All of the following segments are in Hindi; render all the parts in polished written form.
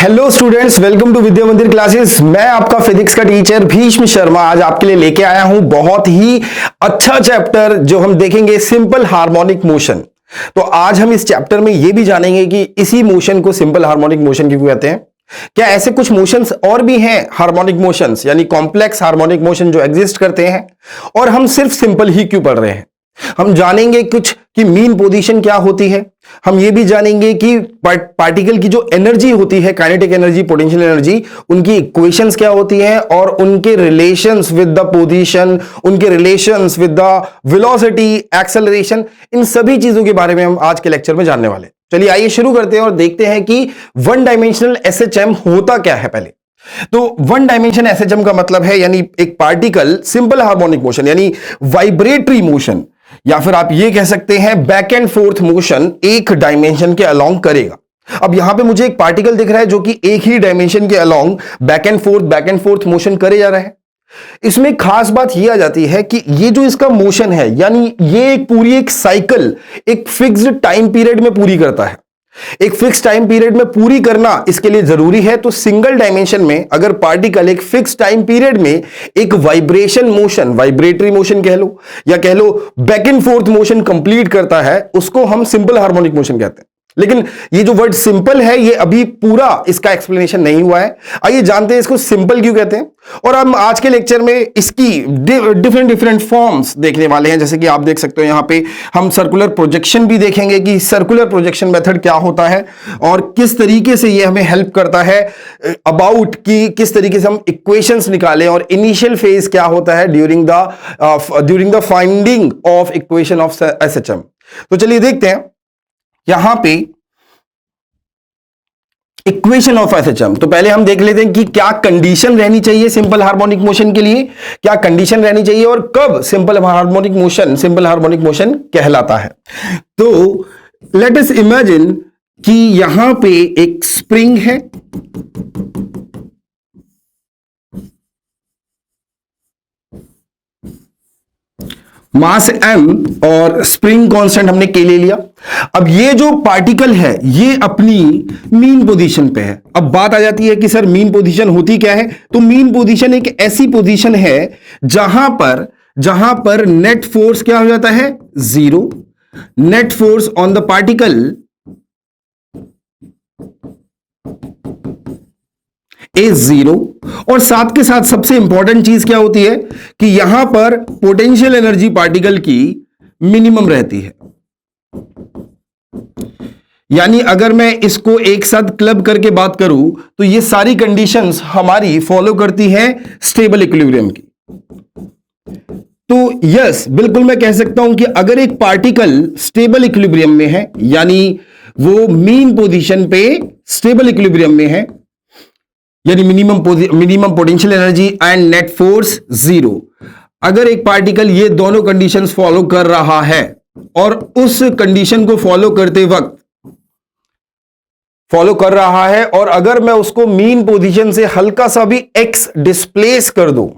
हेलो स्टूडेंट्स, वेलकम टू विद्या मंदिर क्लासेस। मैं आपका फिजिक्स का टीचर भीष्म शर्मा आज आपके लिए लेके आया हूं बहुत ही अच्छा चैप्टर जो हम देखेंगे, सिंपल हार्मोनिक मोशन। तो आज हम इस चैप्टर में यह भी जानेंगे कि इसी मोशन को सिंपल हार्मोनिक मोशन क्यों कहते हैं, क्या ऐसे कुछ मोशंस और भी हैं हार्मोनिक मोशंस यानी कॉम्प्लेक्स हार्मोनिक मोशन जो एग्जिस्ट करते हैं, और हम सिर्फ सिंपल ही क्यों पढ़ रहे हैं। हम जानेंगे कुछ कि मीन पोजीशन क्या होती है। हम ये भी जानेंगे कि पार्टिकल की जो एनर्जी होती है, काइनेटिक एनर्जी, पोटेंशियल एनर्जी, उनकी इक्वेशंस क्या होती हैं और उनके रिलेशंस विद द पोजीशन, उनके relations with the velocity, acceleration, इन सभी चीजों के बारे में हम आज के लेक्चर में जानने वाले हैं। चलिए आइए शुरू करते हैं और देखते हैं कि वन डायमेंशनल एसएचएम होता क्या है। पहले तो वन डायमेंशन एसएचएम का मतलब है यानी एक पार्टिकल सिंपल हार्मोनिक मोशन यानी वाइब्रेटरी मोशन, या फिर आप ये कह सकते हैं बैक एंड फोर्थ मोशन एक डायमेंशन के अलोंग करेगा। अब यहां पे मुझे एक पार्टिकल दिख रहा है जो कि एक ही डायमेंशन के along back and fourth motion करे जा रहा है। इसमें खास बात यह आ जाती है कि ये जो इसका मोशन है यानी ये एक साइकिल एक फिक्स्ड टाइम पीरियड में पूरी करता है। एक फिक्स टाइम पीरियड में पूरी करना इसके लिए जरूरी है। तो सिंगल डायमेंशन में अगर पार्टिकल एक फिक्स टाइम पीरियड में एक वाइब्रेशन मोशन, वाइब्रेटरी मोशन कह लो या कह low back and fourth motion complete करता है, उसको हम सिंपल हार्मोनिक मोशन कहते हैं। लेकिन ये जो वर्ड सिंपल है ये अभी पूरा इसका एक्सप्लेनेशन नहीं हुआ है। आइए जानते हैं इसको सिंपल क्यों कहते हैं, और हम आज के लेक्चर में इसकी डिफरेंट फॉर्म्स देखने वाले हैं। जैसे कि आप देख सकते हो यहां पे हम सर्कुलर प्रोजेक्शन भी देखेंगे कि सर्कुलर प्रोजेक्शन मेथड क्या होता है और किस तरीके से ये हमें हेल्प करता है अबाउट कि किस तरीके से हम इक्वेशंस निकालें और इनिशियल फेज क्या होता है during the finding of equation of SHM. तो चलिए देखते हैं यहां पे इक्वेशन ऑफ एसएचएम। तो पहले हम देख लेते हैं कि क्या कंडीशन रहनी चाहिए सिंपल हार्मोनिक मोशन के लिए, क्या कंडीशन रहनी चाहिए और कब सिंपल हार्मोनिक मोशन कहलाता है। तो लेट अस इमेजिन कि यहां पे एक स्प्रिंग है, मास m और स्प्रिंग कांस्टेंट हमने k ले लिया। अब ये जो पार्टिकल है ये अपनी मीन पोजीशन पे है। अब बात आ जाती है कि सर मीन पोजीशन होती क्या है। तो मीन पोजीशन एक ऐसी पोजीशन है जहां पर नेट फोर्स क्या हो जाता है, zero. Net force on the particle is zero, और साथ के साथ सबसे इंपॉर्टेंट चीज क्या होती है कि यहां पर पोटेंशियल एनर्जी पार्टिकल की मिनिमम रहती है। यानी अगर मैं इसको एक साथ क्लब करके बात करूं तो ये सारी कंडीशंस हमारी फॉलो करती हैं स्टेबल इक्विलिब्रियम की। तो यस, बिल्कुल मैं कह सकता हूं कि अगर एक पार्टिकल स्टेबल इक्विलिब्रियम में है यानी वो मीन पोजीशन पे स्टेबल इक्विलिब्रियम में है, यानी minimum potential energy and net force zero, अगर एक पार्टिकल ये दोनों कंडीशंस फॉलो कर रहा है और उस कंडीशन को फॉलो कर रहा है और अगर मैं उसको मीन पोजीशन से हल्का सा भी x डिस्प्लेस कर दूं,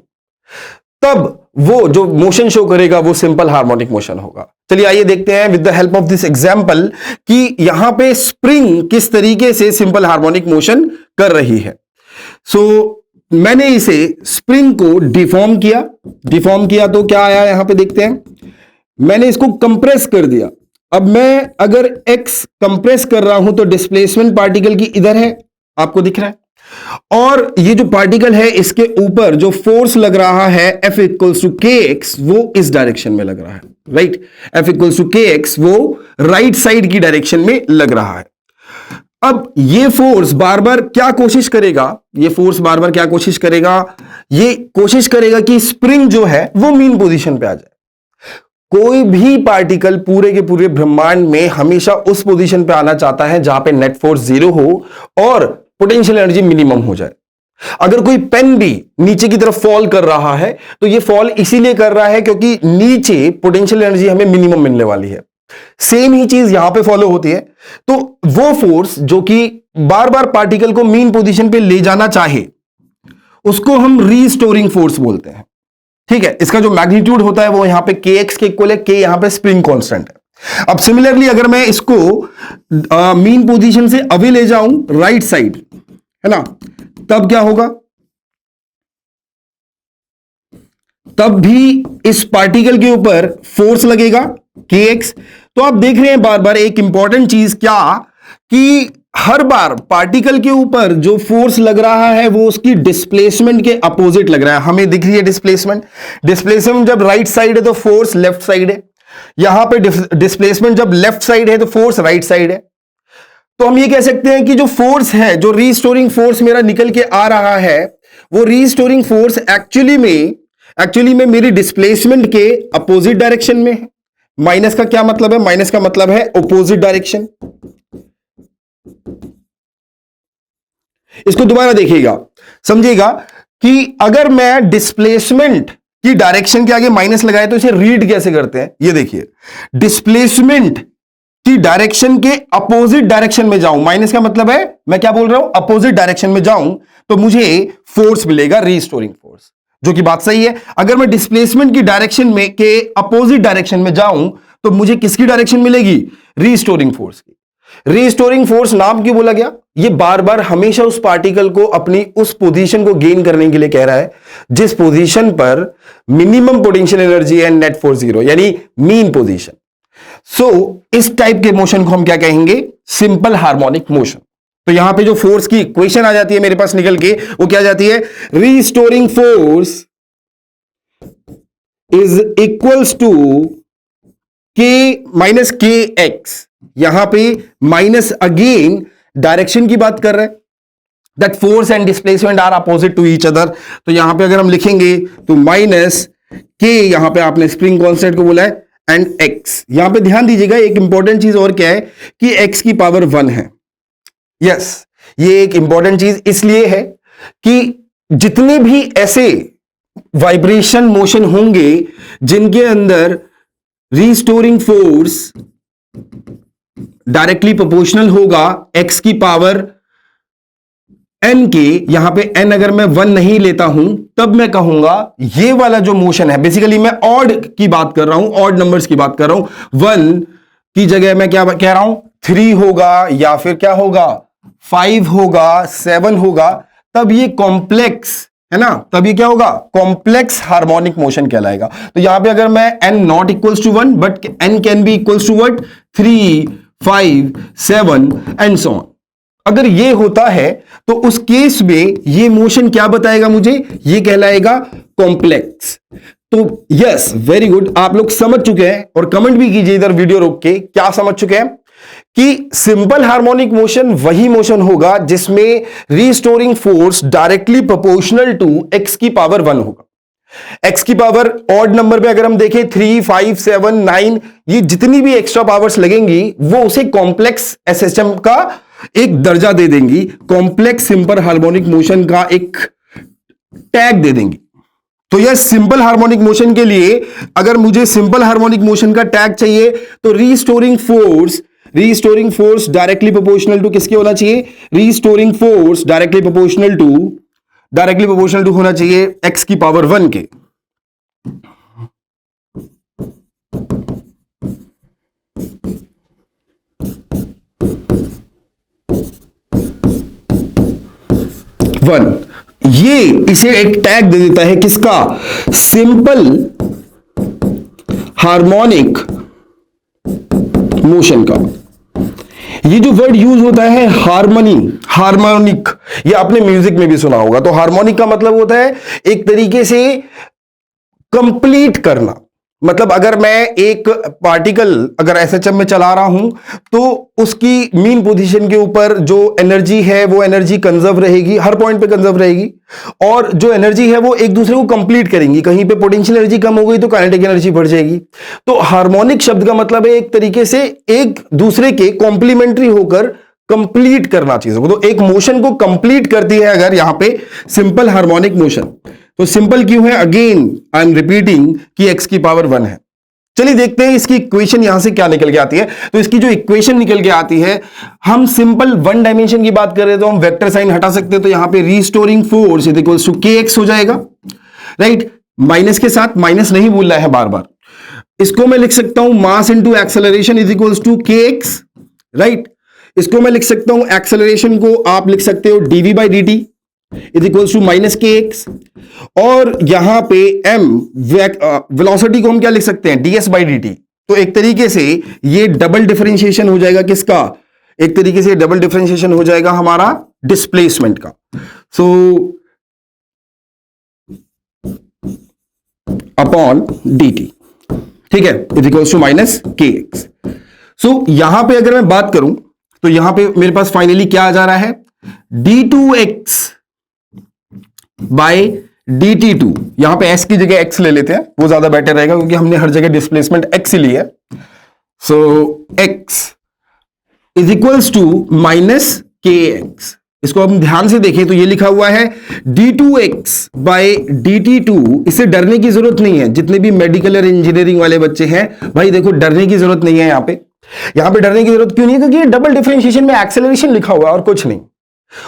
तब वो जो मोशन शो करेगा वो सिंपल हार्मोनिक मोशन होगा। चलिए आइए देखते हैं with the help of this example कि यहां पे स्प्रिंग किस तरीके से सिंपल हार्मोनिक मोशन कर रही है। मैंने इसे स्प्रिंग को डिफॉर्म किया तो क्या आया यहां पे देखते हैं। मैंने इसको कंप्रेस कर दिया। अब मैं अगर x कंप्रेस कर रहा हूं तो डिस्प्लेसमेंट पार्टिकल की इधर है, आपको दिख रहा है, और ये जो पार्टिकल है इसके ऊपर जो फोर्स लग रहा है F इक्वल्स टू kx वो इस डायरेक्शन में लग रहा है, right. F equals to kx वो राइट साइड की डायरेक्शन में लग रहा है। अब ये फोर्स बार बार क्या कोशिश करेगा कि स्प्रिंग जो है वो मीन पोजीशन पे आ जाए। कोई भी पार्टिकल पूरे के पूरे ब्रह्मांड में हमेशा उस पोजीशन पे आना चाहता है जहां पे नेट फोर्स जीरो हो और पोटेंशियल एनर्जी मिनिमम हो जाए। अगर कोई पेन भी नीचे की तरफ फॉल कर रहा है तो ये फॉल इसीलिए कर रहा है क्योंकि नीचे पोटेंशियल एनर्जी हमें मिनिमम मिलने वाली है। सेम ही चीज यहां पे फॉलो होती है। तो वो फोर्स जो कि बार बार पार्टिकल को मीन पोजीशन पे ले जाना चाहे उसको हम रीस्टोरिंग फोर्स बोलते हैं, ठीक है। इसका जो मैग्नीट्यूड होता है वो यहां पे kx के इक्वल है, k यहां पे स्प्रिंग कांस्टेंट है। अब सिमिलरली अगर मैं इसको मीन पोजीशन से अवे ले जाऊं राइट साइड, है ना, तब क्या होगा, तब भी इस पार्टिकल के ऊपर फोर्स लगेगा kx। तो आप देख रहे हैं बार बार एक इंपॉर्टेंट चीज क्या, कि हर बार पार्टिकल के ऊपर जो फोर्स लग रहा है वो उसकी डिस्प्लेसमेंट के अपोजिट लग रहा है। हमें दिख रही है डिस्प्लेसमेंट, डिस्प्लेसमेंट जब राइट साइड है तो फोर्स लेफ्ट साइड है, यहां पे डिस्प्लेसमेंट जब लेफ्ट साइड है तो फोर्स राइट साइड है। तो हम ये कह सकते हैं कि जो फोर्स है, जो रीस्टोरिंग फोर्स मेरा निकल के आ रहा है, वो रीस्टोरिंग फोर्स एक्चुअली में मेरी डिस्प्लेसमेंट के अपोजिट डायरेक्शन में है। माइनस का क्या मतलब है, माइनस का मतलब है अपोजिट डायरेक्शन। इसको दोबारा देखिएगा, समझिएगा कि अगर मैं डिस्प्लेसमेंट की डायरेक्शन के आगे माइनस लगाए तो इसे रीड कैसे करते हैं। ये देखिए, डिस्प्लेसमेंट की डायरेक्शन के अपोजिट डायरेक्शन में जाऊं, माइनस का मतलब है मैं क्या बोल रहा हूं, अपोजिट डायरेक्शन में जाऊं तो मुझे फोर्स मिलेगा, रीस्टोरिंग फोर्स, जो कि बात सही है। अगर मैं डिस्प्लेसमेंट की डायरेक्शन में के अपोजिट डायरेक्शन में जाऊं तो मुझे किसकी डायरेक्शन मिलेगी, रीस्टोरिंग फोर्स की। रीस्टोरिंग फोर्स नाम क्यों बोला गया, ये बार बार हमेशा उस पार्टिकल को अपनी उस पोजीशन को गेन करने के लिए कह रहा है जिस पोजीशन पर मिनिमम पोटेंशियल एनर्जी है, नेट फोर्स जीरो, यानी मीन पोजीशन। सो इस टाइप के मोशन को हम क्या कहेंगे, सिंपल हार्मोनिक मोशन। तो यहां पे जो फोर्स की इक्वेशन आ जाती है मेरे पास निकल के, वो क्या जाती है, restoring force is equals to K minus के एक्स। यहां पे माइनस अगेन डायरेक्शन की बात कर रहे हैं, that force and displacement are opposite to each other. तो यहां पे अगर हम लिखेंगे तो माइनस के, यहां पे आपने स्प्रिंग कांस्टेंट को बोला है, एंड एक्स। यहां पे ध्यान दीजिएगा एक इंपॉर्टेंट चीज और क्या है कि एक्स की पावर 1 है। यस, ये एक इंपॉर्टेंट चीज इसलिए है कि जितने भी ऐसे वाइब्रेशन मोशन होंगे जिनके अंदर रीस्टोरिंग फोर्स डायरेक्टली प्रोपोर्शनल होगा एक्स की पावर n के, यहां पे n अगर मैं 1 नहीं लेता हूं तब मैं कहूंगा ये वाला जो मोशन है, बेसिकली मैं ऑड की बात कर रहा हूं, ऑड नंबर्स की बात कर रहा हूं। 1 की जगह मैं क्या कह रहा हूं, 3 होगा, या फिर क्या होगा, 5 होगा, 7 होगा, तब ये कॉम्प्लेक्स है ना, तब ये क्या होगा, कॉम्प्लेक्स हार्मोनिक मोशन कहलाएगा। तो यहां पे अगर मैं n not equals to 1 but n can be equals to what, 3, 5, 7 and so on, अगर ये होता है तो उस केस में ये मोशन क्या बताएगा मुझे, ये कहलाएगा कॉम्प्लेक्स। तो यस, वेरी गुड, आप लोग समझ चुके हैं, और कमेंट भी कीजिए इधर वीडियो रोक के, क्या समझ चुके हैं कि सिंपल हार्मोनिक मोशन वही मोशन होगा जिसमें restoring force directly proportional to X की पावर 1 होगा। एक्स की पावर ऑड नंबर पे अगर हम देखें 3, 5, 7, 9, ये जितनी भी एक्स्ट्रा पावर्स लगेंगी वो उसे कॉम्प्लेक्स एसएचएम का एक दर्जा दे देंगी, कॉम्प्लेक्स सिंपल हार्मोनिक मोशन का एक टैग दे देंगी। तो यह सिंपल हार्मोनिक मोशन के लिए अगर मुझे सिंपल हार्मोनिक मोशन का टैग चाहिए तो restoring force directly proportional to किसके होना चाहिए, restoring force directly proportional to होना चाहिए एक्स की पावर 1 के। ये इसे एक टैग दे देता है किसका, सिंपल हार्मोनिक मोशन का। ये जो वर्ड यूज होता है हार्मोनिक, ये आपने म्यूजिक में भी सुना होगा। तो हार्मोनिक का मतलब होता है एक तरीके से कंप्लीट करना, मतलब अगर मैं एक पार्टिकल अगर एसएचएम में चला रहा हूं तो उसकी मीन पोजीशन के ऊपर जो एनर्जी है वो एनर्जी कंजर्व रहेगी, हर पॉइंट पे कंजर्व रहेगी, और जो एनर्जी है वो एक दूसरे को कंप्लीट करेंगी। कहीं पे पोटेंशियल एनर्जी कम हो गई तो काइनेटिक एनर्जी बढ़ जाएगी। तो हार्मोनिक शब्द का मतलब है एक तरीके से एक दूसरे के कॉम्प्लीमेंट्री होकर कंप्लीट करना चीजों को। तो एक मोशन को कंप्लीट करती है अगर यहां पे सिंपल हार्मोनिक मोशन। तो सिंपल क्यों है, अगेन आई एम रिपीटिंग कि x की पावर 1 है। चलिए देखते हैं इसकी इक्वेशन यहां से क्या निकल के आती है। तो इसकी जो इक्वेशन निकल के आती है, हम सिंपल 1 डायमेंशन की बात कर रहे हैं तो हम वेक्टर साइन हटा सकते हैं। तो यहां पे restoring force is equals to kx हो जाएगा, राइट। माइनस के साथ माइनस नहीं भूल रहा है बार बार, इसको मैं लिख सकता हूं mass into acceleration is equals to kx, right. इसको मैं लिख सकता हूं, एक्सेलरेशन को आप लिख सकते हो dv by d t is equals to minus के एक्स, और यहां पे m वेलोसिटी को हम क्या लिख सकते हैं, ds बाई डी टी। तो एक तरीके से ये डबल डिफरेंशिएशन हो जाएगा किसका, एक तरीके से डबल डिफरेंशिएशन हो जाएगा हमारा डिस्प्लेसमेंट का। सो अपॉन डी टी, ठीक है, इज इक्वल्स टू माइनस के एक्स। सो यहां पे अगर मैं बात करूं तो यहां पे मेरे पास फाइनली क्या आ जा रहा है, d2x बाय dt2। यहां पे s की जगह x ले लेते हैं, वो ज्यादा बेटर रहेगा क्योंकि हमने हर जगह डिस्प्लेसमेंट x ही ली है। So x is equals to minus के एक्स। इसको हम ध्यान से देखें तो ये लिखा हुआ है d2x बाय dt2। इससे डरने की जरूरत नहीं है, जितने भी मेडिकल और इंजीनियरिंग वाले बच्चे हैं भाई देखो डरने की जरूरत नहीं है। यहां पे डरने की जरूरत क्यों नहीं है, क्योंकि ये डबल डिफरेंशिएशन में एक्सेलरेशन लिखा हुआ है और कुछ नहीं।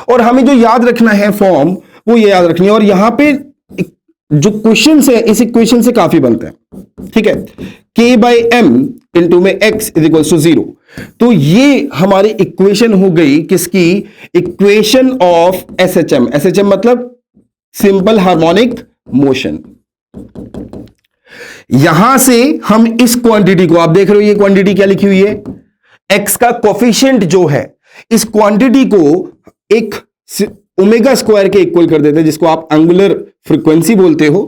और हमें जो याद रखना है फॉर्म वो ये याद रखनी है, और यहां पे जो क्वेश्चन है इस इक्वेशन से काफी बनते हैं, ठीक है। k बाई एम इंटू में x इज इक्वल टू 0। तो ये हमारी इक्वेशन हो गई किसकी, इक्वेशन ऑफ SHM। SHM मतलब सिंपल हार्मोनिक मोशन। यहां से हम इस क्वांटिटी को, आप देख रहे हो ये क्वांटिटी क्या लिखी हुई है, x का कोफिशिएंट जो है, इस क्वांटिटी को एक ओमेगा स्क्वायर के इक्वल कर देते हैं, जिसको आप एंगुलर फ्रीक्वेंसी बोलते हो।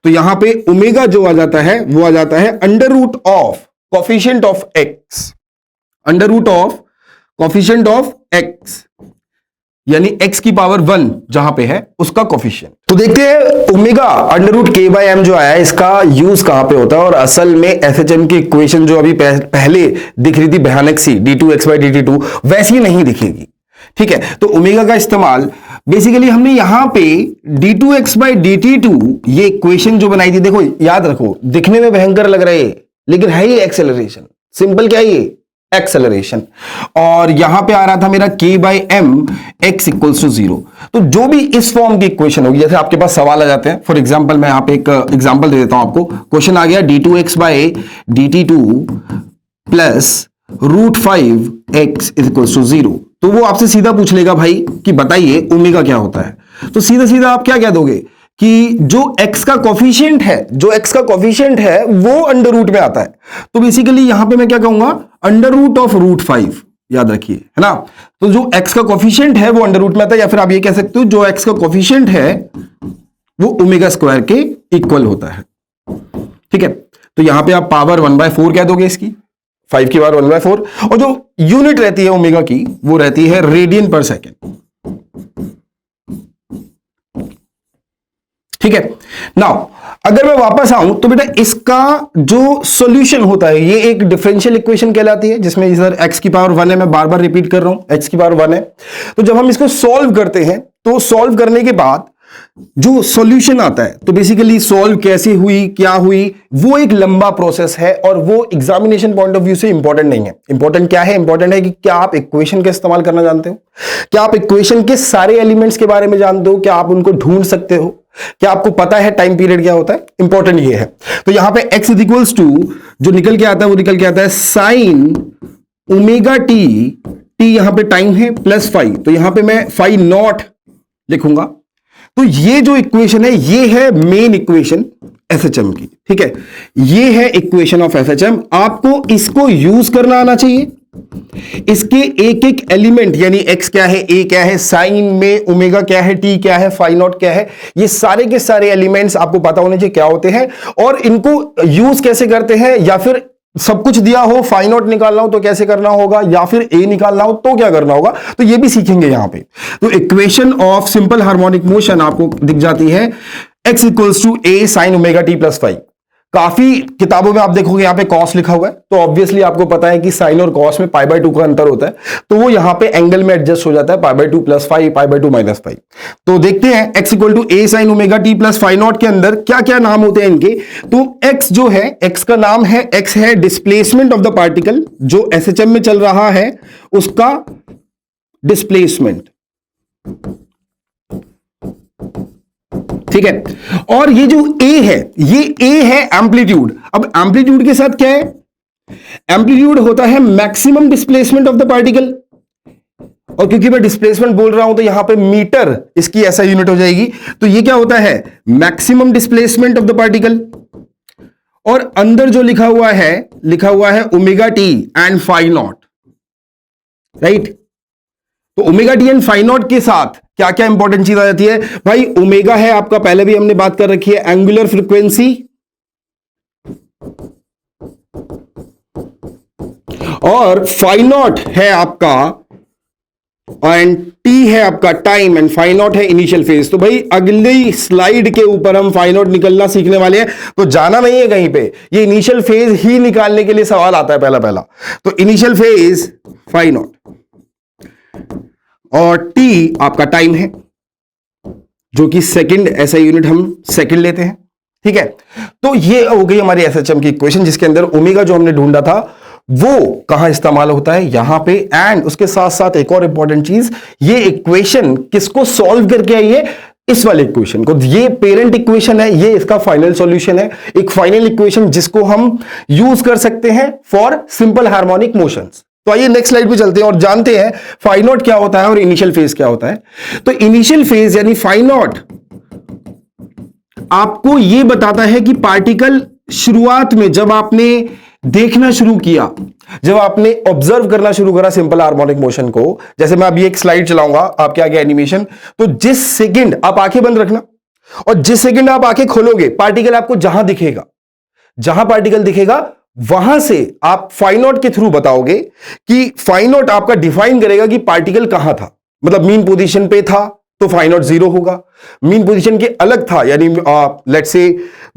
तो यहां पे ओमेगा जो आ जाता है वो आ जाता है under root of coefficient of x, under root of coefficient of x, यानी x की पावर 1 जहां पे है उसका कोफिशिएंट। तो देखते हैं omega under root k by m जो आया है इसका यूज कहां पे होता है, और असल में SHM की इक्वेशन जो अभी पहले दिख रही थी भयानक सी d2x बाई dt2 वैसी नहीं दिखेगी, ठीक है। तो ओमेगा का इस्तेमाल बेसिकली हमने यहां पे d2x बाई dt2 ये इक्वेशन जो बनाई थी, देखो याद रखो दिखने में भयंकर लग रहा है लेकिन है ये एक्सेलरेशन, सिंपल क्या है ये एक्सेलरेशन। और यहां पे आ रहा था मेरा k by m x equals to 0। तो जो भी इस फॉर्म की इक्वेशन होगी, जैसे आपके पास सवाल आ जाते हैं, फॉर एग्जांपल मैं यहां पे एक एग्जांपल दे देता हूं आपको। क्वेश्चन आ गया d2x by dt2 plus root 5 x equals to 0। तो वो आपसे सीधा पूछ लेगा भाई कि बताइए ओमेगा क्या होता है। तो सीधा सीधा आप क्या कह दोगे कि जो x का कोफिशिएंट है, जो x का कोफिशिएंट है वो अंडर रूट में आता है। तो बेसिकली यहां पे मैं क्या कहूंगा, अंडर रूट ऑफ रूट 5, याद रखिए, है ना। तो जो x का कोफिशिएंट है वो अंडर रूट में आता है, या फिर आप ये कह सकते हो जो x का कोफिशिएंट है वो ओमेगा स्क्वायर के इक्वल होता है, ठीक है। तो यहां पे आप पावर 1/4 कह दोगे इसकी, 5 की पावर 1/4, और जो यूनिट रहती है ओमेगा की वो रहती है रेडियन पर सेकेंड, ठीक है। नाउ अगर मैं वापस आऊं तो बेटा इसका जो सॉल्यूशन होता है ये एक डिफरेंशियल इक्वेशन कहलाती है, जिसमें इधर x की पावर 1 है, मैं बार बार रिपीट कर रहा हूं x की पावर 1 है। तो जब हम इसको सॉल्व करते हैं तो सॉल्व करने के बाद जो सॉल्यूशन आता है, तो बेसिकली सॉल्व कैसे हुई, क्या हुई, वो एक लंबा प्रोसेस है और वो एग्जामिनेशन पॉइंट ऑफ व्यू से इंपॉर्टेंट नहीं है। इंपॉर्टेंट क्या है, इंपॉर्टेंट है कि क्या आप इक्वेशन का इस्तेमाल करना जानते हो, क्या आप इक्वेशन के सारे एलिमेंट्स के बारे में जानते हो, क्या आप उनको ढूंढ सकते हो, क्या आपको पता है टाइम पीरियड क्या होता है। इंपॉर्टेंट ये है। तो यहां पे x इज इक्वल्स टू जो निकल के आता है वो निकल के आता है साइन ओमेगा टी, टी यहां पे टाइम है, प्लस 5। तो यहां पे मैं 5 नॉट लिखूंगा। तो ये जो इक्वेशन है ये है मेन इक्वेशन एसएचएम की, ठीक है। ये है इक्वेशन ऑफ एसएचएम। आपको इसको यूज करना आना चाहिए। इसके एक एक एलिमेंट यानी x क्या है, a क्या है, साइन में ओमेगा क्या है, t क्या है, फाई नॉट क्या है, ये सारे के सारे एलिमेंट्स आपको पता होने चाहिए क्या होते हैं और इनको यूज कैसे करते हैं। या फिर सब कुछ दिया हो, फाई नॉट निकालना हो तो कैसे करना होगा, या फिर a निकालना हो तो क्या करना होगा, तो ये भी सीखेंगे यहां पे। तो equation of simple harmonic motion आपको दिख जाती है x equals to a sine omega t plus 5। काफी किताबों में आप देखोगे यहां पे कॉस लिखा हुआ है, तो ऑब्वियसली आपको पता है कि साइन और कॉस में π/2 का अंतर होता है, तो वो यहां पे एंगल में एडजस्ट हो जाता है, π/2 प्लस 5, π/2 माइनस 5। तो देखते हैं x equal to a sine omega t plus phi not के अंदर क्या क्या नाम होते हैं इनके। तो x जो है, x का नाम है, x है डिस्प्लेसमेंट ऑफ द पार्टिकल, जो एसएचएम में चल रहा है उसका डिस्प्लेसमेंट, ठीक है। और ये जो a है, ये a है एम्पलीट्यूड। अब एम्पलीट्यूड के साथ क्या है, एम्पलीट्यूड होता है maximum displacement of the particle, और क्योंकि मैं डिस्प्लेसमेंट बोल रहा हूं तो यहां पे मीटर इसकी ऐसा यूनिट हो जाएगी। तो ये क्या होता है, maximum displacement of the particle. और अंदर जो लिखा हुआ है omega t and phi naught, right. तो omega t and phi not के साथ क्या क्या इंपॉर्टेंट चीज आ जाती है भाई। ओमेगा है आपका, पहले भी हमने बात कर रखी है, एंगुलर फ्रीक्वेंसी, और फाई नॉट है आपका, एंड टी है आपका टाइम, एंड फाई नॉट है इनिशियल फेज। तो भाई अगली स्लाइड के ऊपर हम फाई नॉट निकलना सीखने वाले हैं, तो जाना नहीं है कहीं पे, ये इनिशियल फेज ही निकालने के लिए सवाल आता है पहला। तो इनिशियल फेज फाई नॉट, और टी आपका टाइम है, जो कि सेकंड, ऐसा यूनिट हम सेकंड लेते हैं, ठीक है। तो ये हो गई हमारी एसएचएम की इक्वेशन, जिसके अंदर ओमेगा जो हमने ढूंढा था वो कहां इस्तेमाल होता है, यहां पे। एंड उसके साथ साथ एक और इंपॉर्टेंट चीज, ये इक्वेशन किसको सॉल्व करके आई है, इस वाले इक्वेशन को। ये पेरेंट इक्वेशन है, ये इसका फाइनल सॉल्यूशन है, एक फाइनल इक्वेशन जिसको हम यूज कर सकते हैं फॉर सिंपल हार्मोनिक मोशंस। तो आइए नेक्स्ट स्लाइड पे चलते हैं और जानते हैं फाई नॉट क्या होता है और इनिशियल फेज क्या होता है। तो इनिशियल फेज यानी फाई नॉट आपको यह बताता है कि पार्टिकल शुरुआत में जब आपने देखना शुरू किया, जब आपने ऑब्जर्व करना शुरू करा सिंपल हार्मोनिक मोशन को, जैसे मैं अभी एक स्लाइड चलाऊंगा आपके आगे एनिमेशन, तो जिस सेकंड आप आंखें बंद रखना और जिस सेकंड आप आंखें खोलोगे, पार्टिकल आपको जहां दिखेगा, जहां पार्टिकल दिखेगा वहां से आप फाई नॉट के थ्रू बताओगे कि फाई नॉट आपका डिफाइन करेगा कि पार्टिकल कहां था। मतलब मीन पोजीशन पे था तो फाई नॉट 0 होगा, मीन पोजीशन के अलग था यानी लेट्स से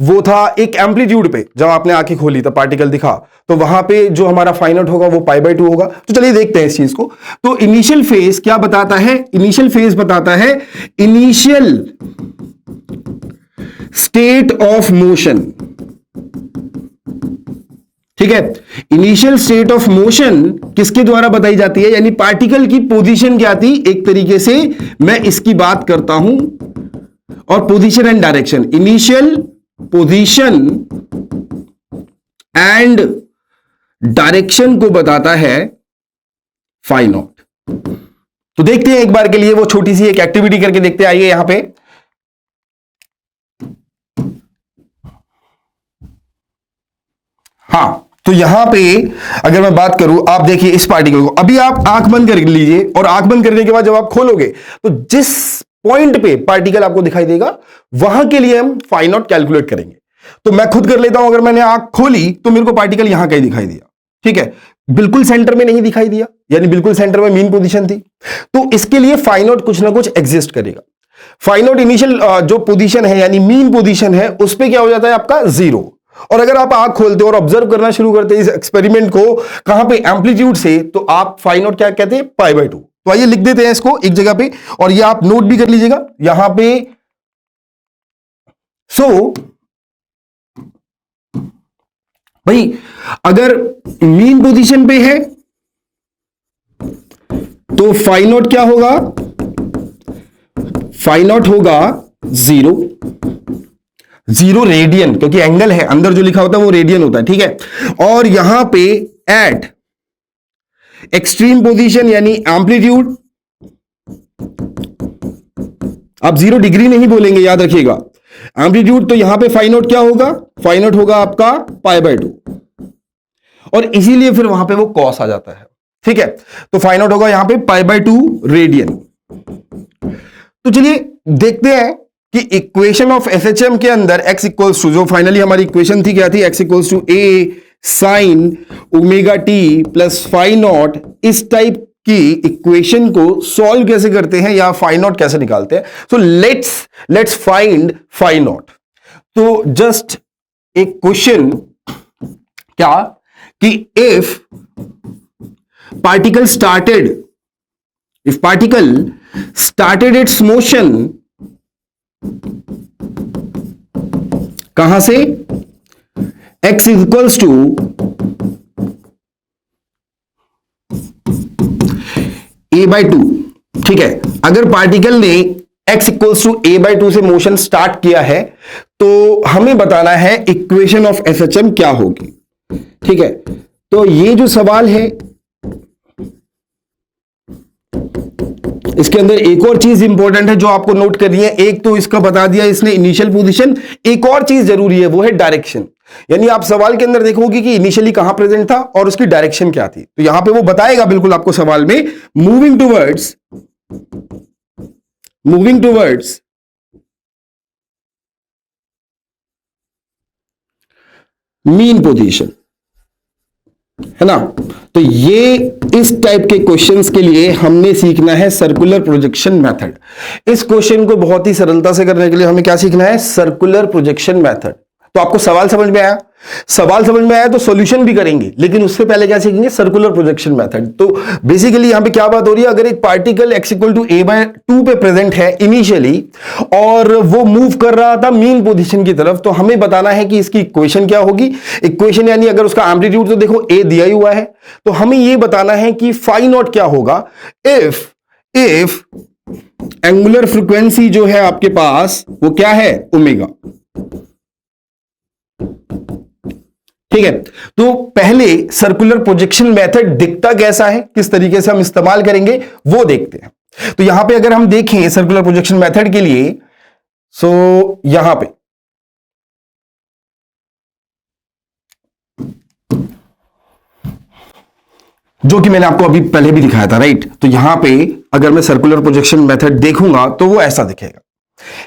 वो था एक एम्पलीट्यूड पे, जब आपने आंखें खोली तो पार्टिकल दिखा, तो वहां पे जो हमारा फाई नॉट होगा वो π/2 होगा। तो चलिए देखते हैं इस चीज को। तो इनिशियल फेज क्या बताता है, इनिशियल फेज बताता है इनिशियल स्टेट ऑफ मोशन, ठीक है। इनिशियल स्टेट ऑफ मोशन किसके द्वारा बताई जाती है, यानी पार्टिकल की पोजीशन क्या थी, एक तरीके से मैं इसकी बात करता हूं, और position and direction, initial position and direction को बताता है फाई नॉट। तो देखते हैं एक बार के लिए वो छोटी सी एक एक्टिविटी करके देखते हैं। आइए यहां पे हाँ, तो यहां पे अगर मैं बात करूं, आप देखिए इस पार्टिकल को, अभी आप आंख बंद कर लीजिए और आंख बंद करने के बाद जब आप खोलोगे तो जिस पॉइंट पे पार्टिकल आपको दिखाई देगा वहां के लिए हम फाई नॉट कैलकुलेट करेंगे। तो मैं खुद कर लेता हूं, अगर मैंने आंख खोली तो मेरे को पार्टिकल यहां कहीं दिखाई दिया, ठीक है, बिल्कुल सेंटर में नहीं दिखाई दिया, यानी बिल्कुल सेंटर में मीन पोजीशन थी, तो इसके लिए फाई नॉट कुछ ना कुछ एग्जिस्ट करेगा। फाई नॉट इनिशियल जो पोजीशन है यानी मीन पोजीशन है उस पर क्या हो जाता है आपका 0। और अगर आप आंख खोलते हो और ऑब्जर्व करना शुरू करते हैं इस एक्सपेरिमेंट को कहां पे, एम्पलीट्यूड से, तो आप फाई नॉट क्या कहते हैं, π/2। तो आइए लिख देते हैं इसको एक जगह पे, और ये आप नोट भी कर लीजिएगा यहां पे। सो भाई अगर मीन पोजीशन पे है तो फाई नॉट क्या होगा, फाई नॉट होगा 0 रेडियन, क्योंकि एंगल है, अंदर जो लिखा होता है वो रेडियन होता है, ठीक है। और यहां पे एट एक्सट्रीम पोजीशन यानी एम्पलीट्यूड, आप 0 डिग्री नहीं बोलेंगे, याद रखिएगा, एम्पलीट्यूड। तो यहां पे फाई नॉट क्या होगा, फाई नॉट होगा आपका π/2, और इसीलिए फिर वहां पे वो कॉस आ जाता है, ठीक है। तो फाई नॉट होगा यहां पे π/2 रेडियन। तो चलिए देखते हैं कि इक्वेशन ऑफ एसएचएम के अंदर x इक्वल्स टू, जो फाइनली हमारी इक्वेशन थी क्या थी, x equals to a sine omega t plus phi nought, इस टाइप की इक्वेशन को सॉल्व कैसे करते हैं या फाई नॉट कैसे निकालते हैं। So let's find phi nought. तो जस्ट एक क्वेश्चन क्या कि if particle started its motion कहां से, x इक्वल्स टू a/2, ठीक है। अगर पार्टिकल ने x इक्वल्स टू a/2 से मोशन स्टार्ट किया है तो हमें बताना है इक्वेशन ऑफ एसएचएम क्या होगी, ठीक है। तो ये जो सवाल है इसके अंदर एक और चीज इंपॉर्टेंट है जो आपको नोट करनी है। एक तो इसका बता दिया इसने इनिशियल पोजीशन, एक और चीज जरूरी है वो है डायरेक्शन। यानी आप सवाल के अंदर देखोगे कि इनिशियली कहां प्रेजेंट था और उसकी डायरेक्शन क्या थी, तो यहां पे वो बताएगा बिल्कुल आपको सवाल में, मूविंग टूवर्ड्स मीन पोजीशन, है ना। तो ये इस टाइप के क्वेश्चंस के लिए हमने सीखना है सर्कुलर प्रोजेक्शन मेथड। इस क्वेश्चन को बहुत ही सरलता से करने के लिए हमें क्या सीखना है, सर्कुलर प्रोजेक्शन मेथड। तो आपको सवाल समझ में आया, सवाल समझ में आया तो सॉल्यूशन भी करेंगे, लेकिन उससे पहले क्या सीखेंगे, सर्कुलर प्रोजेक्शन मेथड। तो बेसिकली यहां पे क्या बात हो रही है, अगर एक particle x equal to a/2 पे प्रेजेंट है इनिशियली और वो मूव कर रहा था मीन पोजीशन की तरफ, तो हमें बताना है कि इसकी इक्वेशन क्या होगी। इक्वेशन यानी अगर उसका एम्पलीट्यूड तो देखो a दिया ही हुआ है, तो हमें यह बताना है कि फाई नॉट क्या होगा इफ एंगुलर फ्रीक्वेंसी जो है आपके पास वो क्या है, ओमेगा। ठीक है, तो पहले सर्कुलर प्रोजेक्शन मेथड दिखता कैसा है, किस तरीके से हम इस्तेमाल करेंगे वो देखते हैं। तो यहां पे अगर हम देखें सर्कुलर प्रोजेक्शन मेथड के लिए, सो यहां पे जो कि मैंने आपको अभी पहले भी दिखाया था, राइट। तो यहां पे अगर मैं सर्कुलर प्रोजेक्शन मेथड देखूंगा तो वो ऐसा दिखेगा।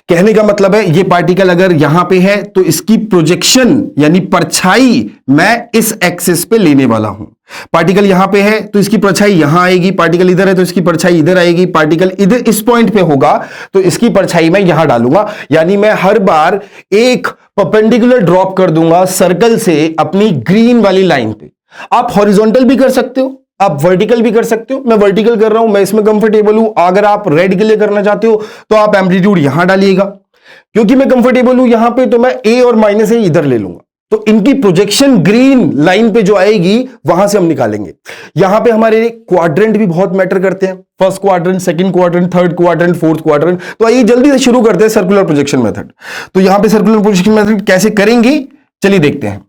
कहने का मतलब है ये पार्टिकल अगर यहां पे है तो इसकी प्रोजेक्शन यानी परछाई मैं इस एक्सिस पे लेने वाला हूं। पार्टिकल यहां पे है तो इसकी परछाई यहां आएगी, पार्टिकल इधर है तो इसकी परछाई इधर आएगी, पार्टिकल इधर इस पॉइंट पे होगा तो इसकी परछाई मैं यहां डालूंगा। यानी मैं हर बार एक परपेंडिकुलर ड्रॉप कर दूंगा सर्कल से अपनी ग्रीन वाली लाइन पे। आप हॉरिजॉन्टल भी कर सकते हो, आप वर्टिकल भी कर सकते हो। मैं वर्टिकल कर रहा हूं, मैं इसमें कंफर्टेबल हूं। अगर आप रेड के लिए करना चाहते हो तो आप एम्पलीट्यूड यहां डालिएगा, क्योंकि मैं कंफर्टेबल हूं यहां पे तो मैं ए और माइनस ए इधर ले लूंगा। तो इनकी प्रोजेक्शन ग्रीन लाइन पे जो आएगी वहां से हम निकालेंगे। यहां पे हमारे क्वाड्रेंट भी बहुत मैटर करते हैं, first quadrant, second quadrant, third quadrant, fourth quadrant. तो आइए जल्दी से शुरू करते हैं सर्कुलर प्रोजेक्शन मेथड। तो यहां पे सर्कुलर प्रोजेक्शन मेथड कैसे करेंगे चलिए देखते हैं।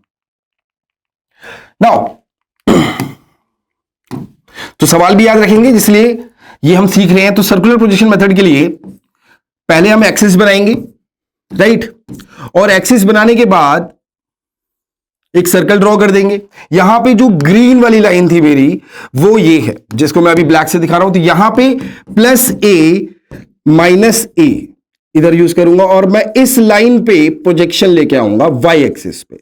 नाउ तो सवाल भी याद रखेंगे, इसलिए ये हम सीख रहे हैं। तो सर्कुलर प्रोजेक्शन मेथड के लिए पहले हम एक्सिस बनाएंगे, राइट। और एक्सिस बनाने के बाद एक सर्कल ड्रॉ कर देंगे। यहां पे जो ग्रीन वाली लाइन थी मेरी वो ये है, जिसको मैं अभी ब्लैक से दिखा रहा हूं। तो यहां पे प्लस ए माइनस ए इधर यूज करूंगा और मैं इस लाइन पे प्रोजेक्शन लेके आऊंगा वाई एक्सिस पे।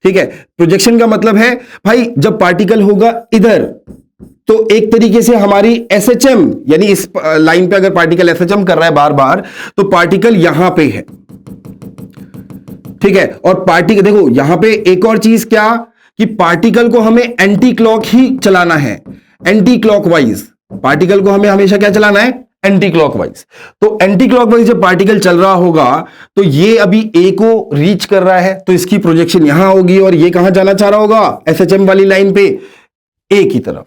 ठीक है, प्रोजेक्शन का मतलब है भाई जब पार्टिकल होगा इधर तो एक तरीके से हमारी एसएचएम यानी इस लाइन पे अगर पार्टिकल एसएचएम कर रहा है बार बार तो पार्टिकल यहां पे है। ठीक है, और पार्टिकल देखो यहां पे एक और चीज क्या कि पार्टिकल को हमें एंटी क्लॉक ही चलाना है, एंटी क्लॉकवाइज। पार्टिकल को हमें हमेशा क्या चलाना है, एंटी क्लॉकवाइज। तो एंटी क्लॉकवाइज जब पार्टिकल चल रहा होगा तो ये अभी ए को रीच कर रहा है तो इसकी प्रोजेक्शन यहां होगी और ये कहां जाना चाह रहा होगा, एसएचएम वाली लाइन पे ए की तरफ।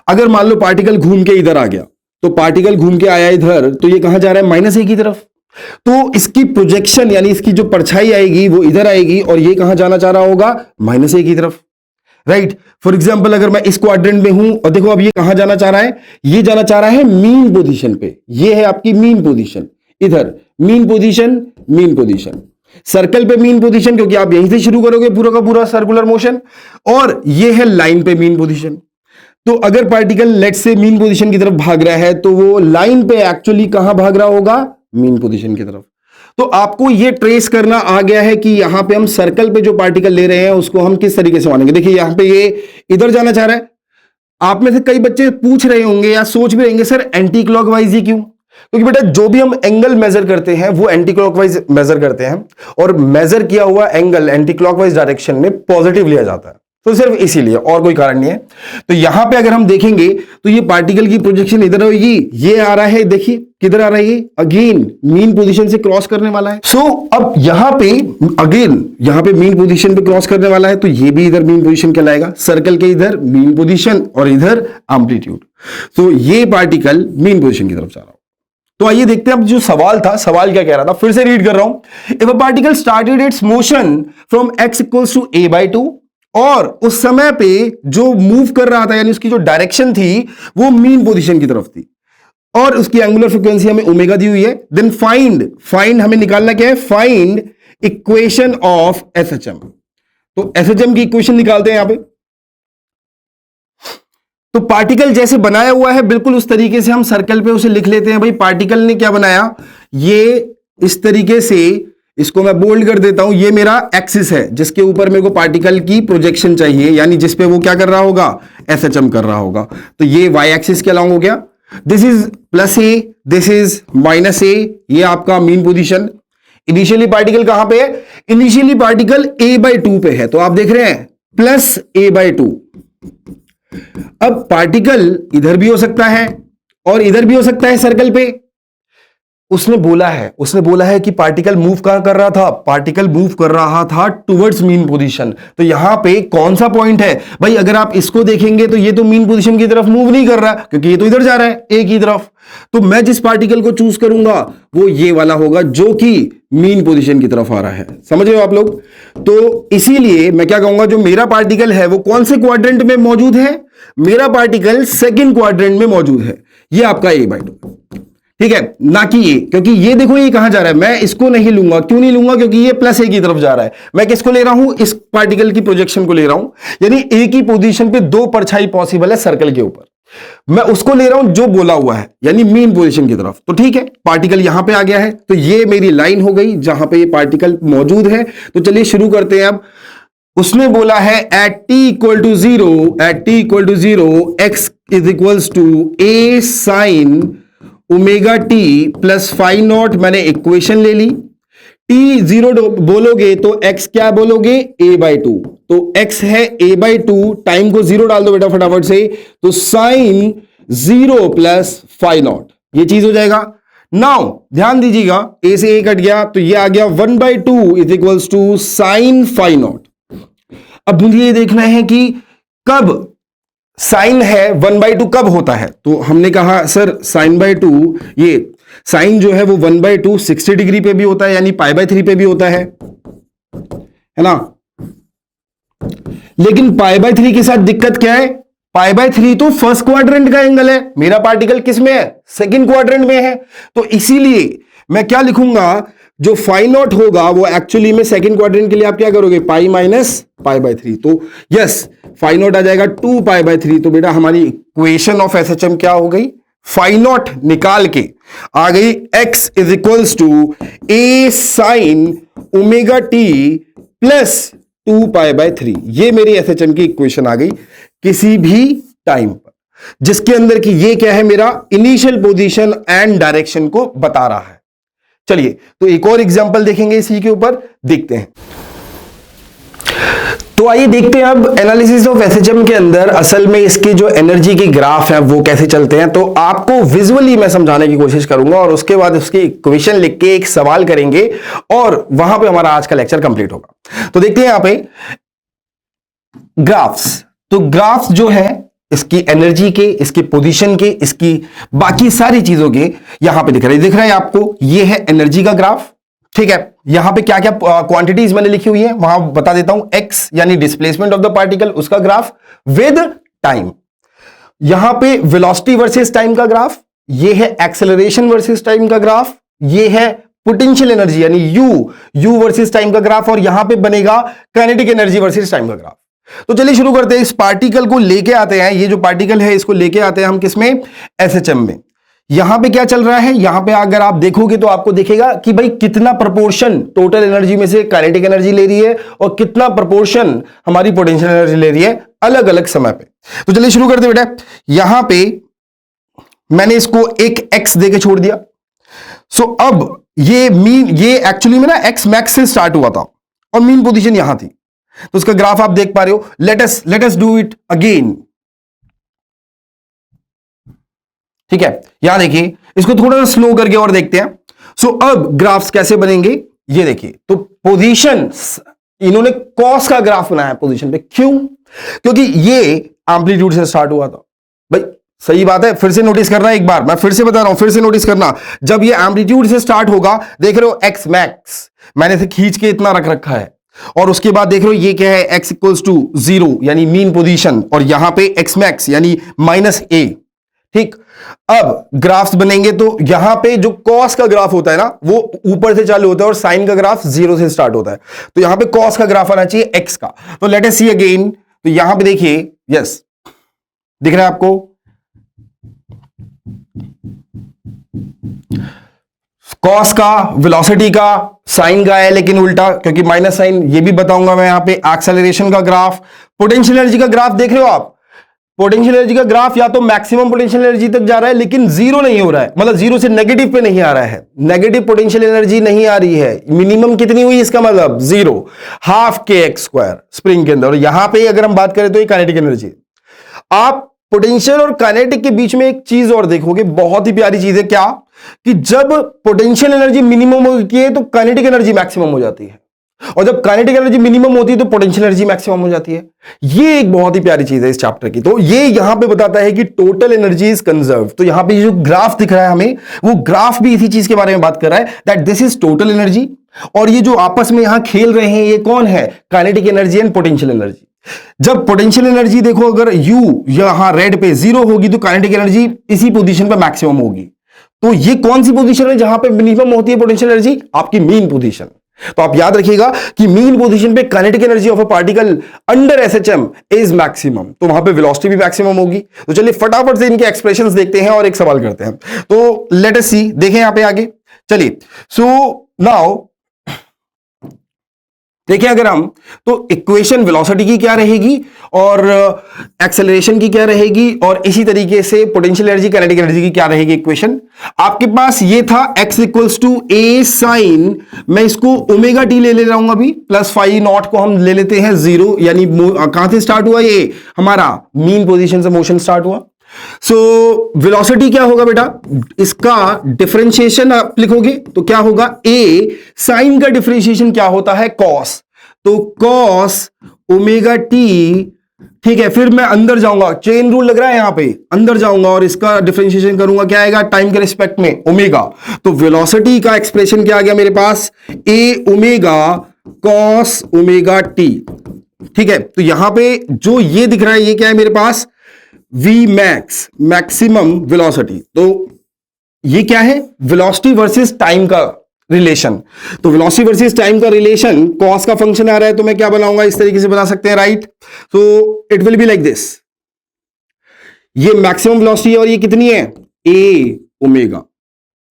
अगर मान लो पार्टिकल घूम के इधर आ गया तो पार्टिकल घूम के आया इधर तो ये कहां जा रहा है, माइनस ए की तरफ। तो इसकी प्रोजेक्शन यानी इसकी जो परछाई आएगी वो इधर आएगी और ये कहां जाना चाह रहा होगा, माइनस ए की तरफ, राइट। फॉर एग्जाम्पल अगर मैं इस क्वाड्रेंट में हूं और देखो अब ये कहां जाना चाह रहा है, ये जाना चाह रहा है मीन पोजीशन पे। ये है आपकी मीन पोजीशन, इधर mean position, mean position circle पे मीन पोजीशन, क्योंकि आप यहीं से शुरू करोगे पूरा का पूरा सर्कुलर मोशन। और ये है लाइन पे मीन पोजीशन। तो अगर पार्टिकल लेट से मीन पोजीशन की तरफ भाग रहा है तो वो लाइन पे एक्चुअली कहां भाग रहा होगा, मीन पोजीशन की तरफ। तो आपको ये ट्रेस करना आ गया है कि यहां पे हम सर्कल पे जो पार्टिकल ले रहे हैं उसको हम किस तरीके से मानेंगे। देखिए यहां पे ये इधर जाना चाह रहा है। आप में से कई बच्चे पूछ रहे होंगे या सोच भी रहेंगे सर एंटी क्लॉकवाइज ही क्यों, क्योंकि बेटा जो भी हम एंगल मेजर करते हैं वो एंटी क्लॉकवाइज मेजर करते हैं और मेजर किया हुआ एंगल एंटी क्लॉकवाइज डायरेक्शन में पॉजिटिव लिया जाता है। तो सिर्फ इसीलिए और कोई कारण नहीं है। तो यहां पे अगर हम देखेंगे तो ये पार्टिकल की प्रोजेक्शन इधर होगी, ये आ रहा है, देखिए किधर आ रहा है, अगेन मीन पोजीशन से क्रॉस करने वाला है। सो अब यहां पे अगेन यहां पे मीन पोजीशन पे क्रॉस करने वाला है तो ये भी इधर मीन पोजीशन कहलाएगा। सर्कल के इधर मीन पोजीशन और इधर एम्पलीट्यूड। तो ये पार्टिकल मीन पोजीशन की तरफ जा रहा है। तो आइए देखते हैं अब जो सवाल था, सवाल क्या कह रहा था, फिर से रीड कर रहा हूं। If a particle started its motion from x equals to a/2 और उस समय पे जो मूव कर रहा था यानी उसकी जो डायरेक्शन थी वो मीन पोजीशन की तरफ थी और उसकी एंगुलर फ्रीक्वेंसी हमें ओमेगा दी हुई है। देन फाइंड हमें निकालना क्या है, फाइंड इक्वेशन ऑफ एसएचएम। तो एसएचएम की इक्वेशन निकालते हैं यहां पे। तो पार्टिकल जैसे बनाया हुआ है बिल्कुल उस तरीके से हम सर्कल पे उसे लिख लेते हैं। भाई पार्टिकल ने क्या बनाया, ये इस तरीके से, इसको मैं बोल्ड कर देता हूं, ये मेरा एक्सिस है जिसके ऊपर मेरे को पार्टिकल की प्रोजेक्शन चाहिए, यानी जिसपे वो क्या कर रहा होगा, एसएचएम कर रहा होगा। तो ये वाई एक्सिस के अलॉन्ग हो गया। This is plus a, this is minus a, ये आपका मीन पोजीशन। इनिशियली पार्टिकल कहां पे है, इनिशियली पार्टिकल a/2 पे है, तो आप देख रहे हैं प्लस a/2। अब पार्टिकल इधर भी हो सकता है और इधर भी हो सकता है सर्कल पे। उसने बोला है कि पार्टिकल मूव कहां कर रहा था, पार्टिकल मूव कर रहा था टुवर्ड्स मीन पोजीशन। तो यहां पे कौन सा पॉइंट है भाई, अगर आप इसको देखेंगे तो ये तो मीन पोजीशन की तरफ मूव नहीं कर रहा क्योंकि ये तो इधर जा रहा है ए की तरफ। तो मैं जिस पार्टिकल को चूज करूंगा वो ये वाला होगा जो कि मीन पोजीशन की तरफ आ रहा है। समझ रहे हो आप लोग। तो इसीलिए मैं क्या कहूंगा, जो मेरा पार्टिकल है वो कौन से क्वाड्रेंट में मौजूद है, मेरा पार्टिकल सेकंड क्वाड्रेंट में मौजूद है। ये आपका a/2, ठीक है, ना कि ये, क्योंकि ये देखो ये कहां जा रहा है, मैं इसको नहीं लूंगा। क्यों नहीं लूंगा, क्योंकि ये प्लस ए की तरफ जा रहा है। मैं किसको ले रहा हूं, इस पार्टिकल की प्रोजेक्शन को ले रहा हूं, यानी ए की पोजीशन पे दो परछाई पॉसिबल है सर्कल के ऊपर, मैं उसको ले रहा हूं जो बोला हुआ है, यानी मीन पोजीशन की तरफ। तो ठीक है, पार्टिकल यहां पे आ गया है, तो ये मेरी लाइन हो गई जहां पे ये पार्टिकल मौजूद है। तो चलिए शुरू करते हैं। अब उसने बोला है at t = 0 x = a sin omega t plus phi nought, मैंने इक्वेशन ले ली। t 0 बोलोगे तो x क्या बोलोगे, a/2। तो x है a/2, टाइम को 0 डाल दो बेटा फटाफट से, तो साइन 0 प्लस फाई नॉट, ये चीज हो जाएगा। नाउ ध्यान दीजिएगा, a से a कट गया तो ये आ गया 1/2 = साइन फाई नॉट। अब मुझे ये देखना है कि कब साइन है 1/2 कब होता है। तो हमने कहा सर sin/2, ये साइन जो है वो 1/2 60 डिग्री पे भी होता है, यानी π/3 पे भी होता है ना। लेकिन π/3 के साथ दिक्कत क्या है, π/3 तो फर्स्ट क्वाड्रेंट का एंगल है, मेरा पार्टिकल किस में है, सेकंड क्वाड्रेंट में है। तो इसीलिए मैं क्या लिखूंगा, जो फाई नॉट होगा वो एक्चुअली में सेकंड क्वाड्रेंट के लिए आप क्या करोगे, पाई माइनस π/3। तो यस, फाई नॉट आ जाएगा 2π/3। तो बेटा हमारी इक्वेशन ऑफ एसएचएम क्या हो गई, फाई नॉट निकाल के आ गई x = a sin omega t plus 2π/3। ये मेरी एसएचएम की इक्वेशन आ गई किसी भी टाइम पर, जिसके अंदर की ये क्या है, मेरा इनिशियल पोजीशन एंड डायरेक्शन को बता रहा है। चलिए तो एक और एग्जांपल देखेंगे इसी के ऊपर, देखते हैं। तो आइए देखते हैं अब एनालिसिस ऑफ एसएचएम के अंदर असल में इसके जो एनर्जी के ग्राफ हैं वो कैसे चलते हैं। तो आपको विजुअली मैं समझाने की कोशिश करूंगा और उसके बाद उसकी इक्वेशन लिख के एक सवाल करेंगे और वहां पे हमारा आज का लेक्चर कंप्लीट होगा। तो देखते हैं यहां पे ग्राफ्स। तो ग्राफ्स जो है इसकी एनर्जी के, इसकी पोजीशन के, इसकी बाकी सारी चीजों के यहां पे दिख रहा है आपको। ये है एनर्जी का ग्राफ, ठीक है। यहां पे क्या क्या क्वांटिटीज मैंने लिखी हुई है वहां बता देता हूं। x यानी डिस्प्लेसमेंट ऑफ द पार्टिकल, उसका ग्राफ विद टाइम। यहां पे वेलोसिटी वर्सेस टाइम का ग्राफ, ये है एक्सेलरेशन वर्सेस टाइम का ग्राफ, ये है पोटेंशियल एनर्जी यानी u वर्सेस टाइम का ग्राफ, और यहां पे बनेगा काइनेटिक एनर्जी वर्सेस टाइम का ग्राफ। तो चलिए शुरू करते हैं। इस पार्टिकल को लेके आते हैं, ये जो पार्टिकल है इसको लेके आते हैं हम किसमें, एसएचएम में। यहां पे क्या चल रहा है, यहां पे अगर आप देखोगे तो आपको दिखेगा कि भाई कितना प्रपोर्शन टोटल एनर्जी में से काइनेटिक एनर्जी ले रही है और कितना प्रपोर्शन हमारी पोटेंशियल एनर्जी ले रही है अलग अलग समय पे। तो चलिए शुरू करते हैं बेटा। यहां पे मैंने इसको एक एक्स देके छोड़ दिया। सो अब ये एक्चुअली में ना एक्स मैक्स से स्टार्ट हुआ था और मीन पोजीशन यहां थी, तो उसका ग्राफ आप देख पा रहे हो। Let us do it again, ठीक है। यहां देखिए, इसको थोड़ा सा स्लो करके और देखते हैं। सो अब ग्राफ्स कैसे बनेंगे ये देखिए। तो पोजीशन, इन्होंने कॉस का ग्राफ बनाया पोजीशन पे, क्यों, क्योंकि ये एम्पलीट्यूड से स्टार्ट हुआ था। भाई सही बात है, फिर से नोटिस करना, एक बार मैं फिर से बता रहा हूं, फिर से नोटिस करना। जब ये एम्पलीट्यूड से स्टार्ट होगा, देख रहे हो एक्स मैक्स मैंने इसे खींच के इतना रख रखा है, और उसके बाद देख रहे हो ये क्या है, x = 0 यानी मीन पोजीशन, और यहां पे x मैक्स यानी -a, ठीक। अब ग्राफ्स बनेंगे तो यहां पे जो कॉस का ग्राफ होता है ना वो ऊपर से चालू होता है और साइन का ग्राफ 0 से स्टार्ट होता है। तो यहां पे कॉस का ग्राफ आना चाहिए एक्स का। तो लेट अस सी अगेन। तो यहां पे देखिए, यस दिख रहा है आपको, कॉस का, वेलोसिटी का, साइन का है लेकिन उल्टा, क्योंकि माइनस साइन। ये भी बताऊंगा मैं यहां पे एक्सेलरेशन का ग्राफ, पोटेंशियल एनर्जी का ग्राफ देख रहे हो आप। पोटेंशियल एनर्जी का ग्राफ या तो मैक्सिमम पोटेंशियल एनर्जी तक जा रहा है लेकिन जीरो नहीं हो रहा है, मतलब जीरो से नेगेटिव पे नहीं आ रहा है, नेगेटिव पोटेंशियल एनर्जी नहीं आ रही है। मिनिमम कितनी हुई इसका मतलब जीरो, हाफ के एक्स स्क्वायर स्प्रिंग के अंदर। और यहां पे अगर हम बात करें तो ये काइनेटिक एनर्जी। आप पोटेंशियल और काइनेटिक के बीच में एक चीज और देखोगे, बहुत ही प्यारी चीज है, क्या कि जब पोटेंशियल एनर्जी मिनिमम होती है तो काइनेटिक एनर्जी मैक्सिमम हो जाती है, और जब काइनेटिक एनर्जी मिनिमम होती है तो पोटेंशियल एनर्जी मैक्सिमम हो जाती है। ये एक बहुत ही प्यारी चीज है इस चैप्टर की। तो ये यहां पे बताता है कि टोटल एनर्जी इज कंजर्व। तो यहां पे जो ग्राफ दिख रहा है हमें, वो ग्राफ भी इसी चीज के बारे में बात कर रहा है, that this is total energy. और ये जो आपस में यहां खेल रहे हैं ये कौन है, kinetic energy and potential energy. जब पोटेंशियल एनर्जी देखो, अगर यू यहां रेड पे जीरो होगी तो काइनेटिक एनर्जी इसी पोजीशन पे मैक्सिमम होगी। तो ये कौन सी पोजीशन है जहां पे मिनिमम होती है पोटेंशियल एनर्जी, आपकी मीन पोजीशन। तो आप याद रखिएगा कि मीन पोजीशन पे kinetic energy of a particle under SHM is maximum, तो वहां पे वेलोसिटी भी मैक्सिमम होगी। तो चलिए फटाफट से इनके एक्सप्रेशंस देखते हैं और एक सवाल करते हैं। तो लेट अस सी, देखें यहां पे आगे, चलिए। सो नाउ देखिए अगर हम, तो इक्वेशन वेलोसिटी की क्या रहेगी और एक्सेलरेशन की क्या रहेगी, और इसी तरीके से पोटेंशियल एनर्जी, काइनेटिक एनर्जी की क्या रहेगी इक्वेशन। आपके पास ये था x equals to a sine, मैं इसको ओमेगा टी ले रहा हूं अभी, प्लस फाई नॉट को हम ले लेते हैं जीरो, यानी कहां से स्टार्ट हुआ, ये हमारा मीन पोजीशन से मोशन स्टार्ट हुआ। सो वेलोसिटी क्या होगा बेटा, इसका डिफरेंशिएशन आप लिखोगे तो क्या होगा, ए साइन का डिफरेंशिएशन क्या होता है, कॉस, तो कॉस ओमेगा टी। ठीक है, फिर मैं अंदर जाऊंगा, चेन रूल लग रहा है यहां पे, अंदर जाऊंगा और इसका डिफरेंशिएशन करूंगा, क्या आएगा, टाइम के रिस्पेक्ट में ओमेगा। तो वेलोसिटी का एक्सप्रेशन क्या आ गया मेरे पास, ए ओमेगा कॉस ओमेगा टी। ठीक है, तो यहां पे जो ये दिख रहा है ये क्या है मेरे पास, V मैक्स, मैक्सिमम वेलोसिटी। तो ये क्या है, वेलोसिटी वर्सेस टाइम का रिलेशन। तो वेलोसिटी वर्सेस टाइम का रिलेशन कॉस का फंक्शन आ रहा है, तो मैं क्या बनाऊंगा, इस तरीके से बना सकते हैं, राइट। तो it will be like this, ये मैक्सिमम वेलोसिटी है और ये कितनी है, ए ओमेगा।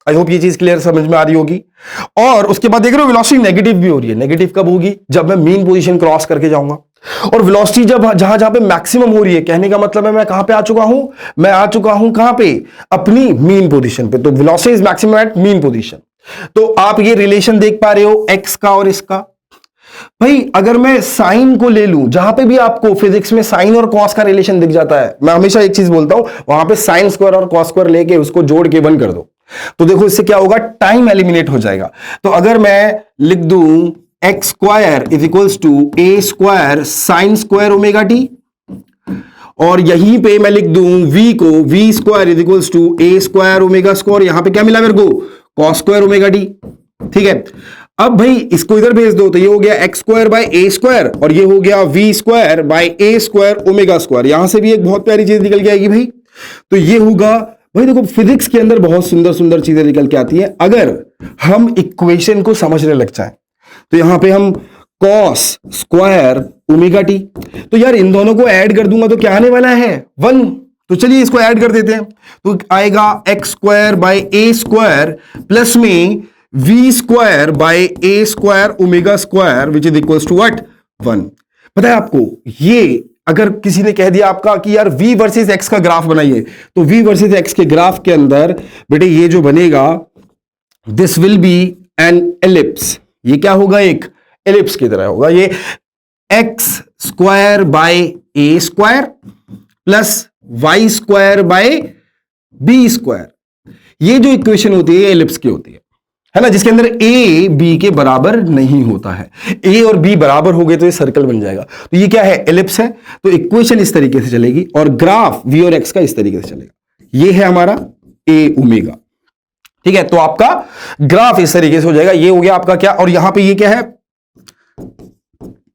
आई होप ये चीज क्लियर समझ में आ रही होगी। और उसके बाद देख रहे हो वेलोसिटी नेगेटिव भी हो रही है। नेगेटिव कब होगी, जब मैं मीन पोजीशन क्रॉस करके जाऊंगा। और वेलोसिटी जब जहां जहां पे मैक्सिमम हो रही है, कहने का मतलब है मैं कहां पे आ चुका हूं, मैं आ चुका हूं कहां पे, अपनी मीन पोजीशन पे। तो velocity is maximum at mean position. तो आप ये रिलेशन देख पा रहे हो एक्स का और इसका। भाई अगर मैं साइन को ले लूं, जहां पे भी आपको फिजिक्स में साइन और कॉस का रिलेशन दिख जाता है, मैं हमेशा एक चीज बोलता हूं, वहां पे साइन स्क्वायर और कॉस स्क्वायर लेके उसको जोड़ के 1 कर दो। तो देखो इससे क्या होगा, टाइम एलिमिनेट हो जाएगा। तो अगर मैं लिख दूं x square is equals to a square sine square omega t, और यहीं पे मैं लिख दूं v को v square is equals to a square omega square, यहां पे क्या मिला मेरे को, कॉस स्क्वायर ओमेगा टी। ठीक है, अब भाई इसको इधर भेज दो, तो ये हो गया x square by a square, और ये हो गया v square by a square omega square. यहां से भी एक बहुत प्यारी चीज निकल के आएगी भाई। तो ये होगा भाई, देखो फिजिक्स के अंदर बहुत सुंदर सुंदर चीजें निकल के आती है अगर हम इक्वेशन को समझने लग जाएं। तो यहां पे हम कॉस स्क्वायर ओमेगा टी, तो यार इन दोनों को ऐड कर दूंगा तो क्या आने वाला है, 1। तो चलिए इसको ऐड कर देते हैं, तो आएगा x square by a square plus में v square by a square omega square which is equals to what, 1। पता है आपको, ये अगर किसी ने कह दिया आपका कि यार v वर्सेस x का ग्राफ बनाइए, तो v वर्सेस x के ग्राफ के अंदर बेटे ये जो बनेगा, this will be an ellipse. ये क्या होगा, एक एलिप्स की तरह होगा। ये x square by a square plus y square by b square, ये जो इक्वेशन होती है एलिप्स की होती है ना, जिसके अंदर ए बी के बराबर नहीं होता है। ए और बी बराबर हो गए तो ये सर्कल बन जाएगा। तो ये क्या है, एलिप्स है। तो इक्वेशन इस तरीके से चलेगी और ग्राफ वी और एक्स का इस तरीके से चलेगा। ये है हमारा ए ओमेगा। ठीक है, तो आपका ग्राफ इस तरीके से हो जाएगा। ये हो गया आपका क्या, और यहां पे ये क्या है,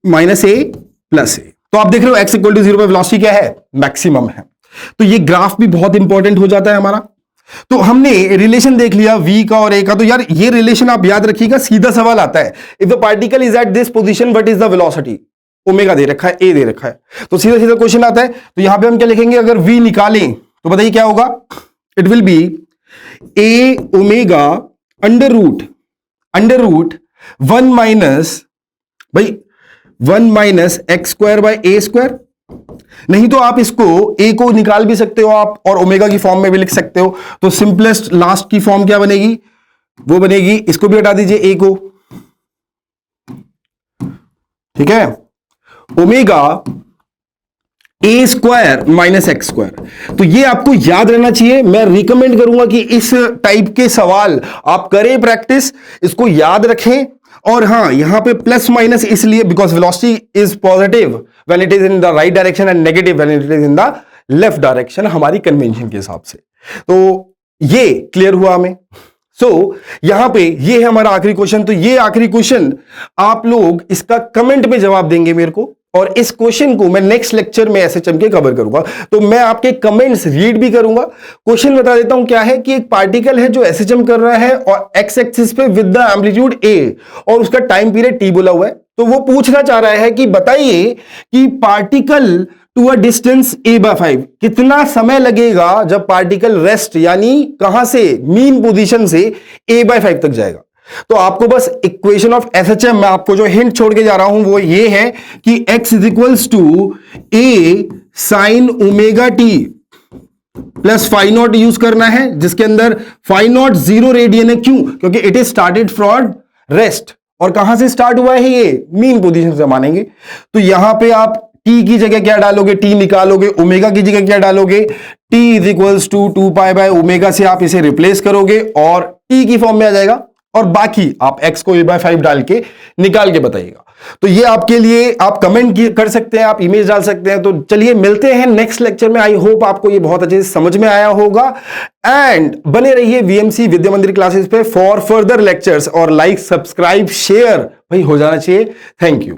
माइनस ए प्लस ए। तो आप देख रहे हो एक्स इक्वल टू 0 पे वेलोसिटी क्या है, मैक्सिमम है। तो ये ग्राफ भी बहुत इंपॉर्टेंट हो जाता है हमारा। तो हमने रिलेशन देख लिया v का और a का। तो यार ये रिलेशन आप याद रखिएगा, सीधा सवाल आता है, if the particle is at this position what is the velocity. Omega दे रखा है, a दे रखा है, तो सीधा सीधा क्वेश्चन आता है। तो यहां पे हम क्या लिखेंगे, अगर v निकालें तो बताइए क्या होगा, it will be a omega under root 1 minus भाई 1 minus x square by a square. नहीं तो आप इसको a को निकाल भी सकते हो आप, और ओमेगा की फॉर्म में भी लिख सकते हो। तो सिंपलेस्ट लास्ट की फॉर्म क्या बनेगी, वो बनेगी, इसको भी हटा दीजिए a को, ठीक है, omega A square minus x square. तो ये आपको याद रहना चाहिए। मैं रिकमेंड करूंगा कि इस टाइप के सवाल आप करें प्रैक्टिस, इसको याद रखें। और हां, यहां पे प्लस माइनस इसलिए because velocity is positive when it is in the right direction and negative when it is in the left direction, हमारी कन्वेंशन के हिसाब से। तो ये क्लियर हुआ हमें। यहां पे ये है हमारा आखिरी क्वेश्चन। तो ये आखिरी क्वेश्चन आप लोग इसका कमेंट में जवाब देंगे मेरे को, और इस क्वेश्चन को मैं नेक्स्ट लेक्चर में एसएचएम के कवर करूंगा। तो मैं आपके कमेंट्स रीड भी करूंगा। क्वेश्चन बता देता हूं क्या है, कि एक पार्टिकल है जो एसएचएम कर रहा है और एक्स एक्सिस पे विद द एम्पलीट्यूड ए, और उसका टाइम पीरियड टी बोला हुआ है। तो वो पूछना चाह रहा है कि बताइए कि particle to a distance a/5 कितना समय लगेगा जब पार्टिकल रेस्ट यानी कहां से, मीन पोजीशन से a/5 तक जाएगा। तो आपको बस इक्वेशन ऑफ एसएचएम में आपको जो हिंट छोड़ के जा रहा हूं वो ये है कि x is equals to a sine omega t plus phi nought use करना है, जिसके अंदर फाई नॉट 0 रेडियन है। क्यों? क्योंकि it is started from rest, और कहां से स्टार्ट हुआ है, ये मीन पोजीशन से मानेंगे। तो यहां पे आप t की जगह क्या डालोगे, t निकालोगे, ओमेगा की जगह क्या डालोगे, t is equals to 2 pi by omega से आप इसे रिप्लेस करोगे और t की फॉर्म में आ जाएगा, और बाकी आप x को a/5 डाल के निकाल के बताइएगा। तो ये आपके लिए, आप कमेंट कर सकते हैं, आप इमेज डाल सकते हैं। तो चलिए मिलते हैं नेक्स्ट लेक्चर में। आई होप आपको ये बहुत अच्छे से समझ में आया होगा, एंड बने रहिए वीएमसी विद्या मंदिर क्लासेस पे फॉर फर्दर लेक्चर्स, और लाइक सब्सक्राइब शेयर भाई हो जाना चाहिए। Thank you.